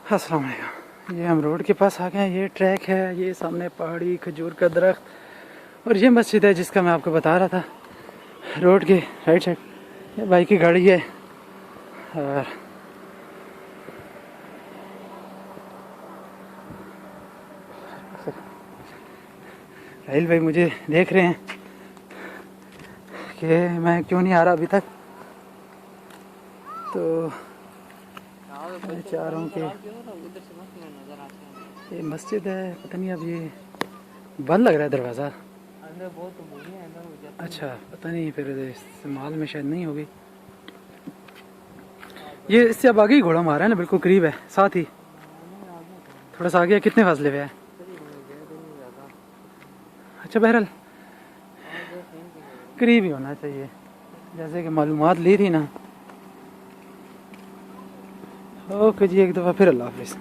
अस्सलाम वालेकुम। ये हम रोड के पास आ गए हैं। ये ट्रैक है, ये सामने पहाड़ी, खजूर का दरख्त और ये मस्जिद है जिसका मैं आपको बता रहा था। रोड के राइट साइड ये बाइक की गाड़ी है। और राहिल भाई मुझे देख रहे हैं कि मैं क्यों नहीं आ रहा अभी तक, तो मैं चाह रहा हूँ कि ये मस्जिद है, पता नहीं अब ये बंद लग रहा है दरवाज़ा। अच्छा पता नहीं, फिर इस्तेमाल में शायद नहीं होगी। ये इससे अब आगे ही घोड़ा मारा है ना, बिल्कुल करीब है, साथ ही थोड़ा सा आगे। कितने फासले पे है? अच्छा बहरहाल करीब ही होना चाहिए, जैसे कि मालूमात ली थी ना। ओके जी, एक दफ़ा फिर अल्लाह हाफिज़।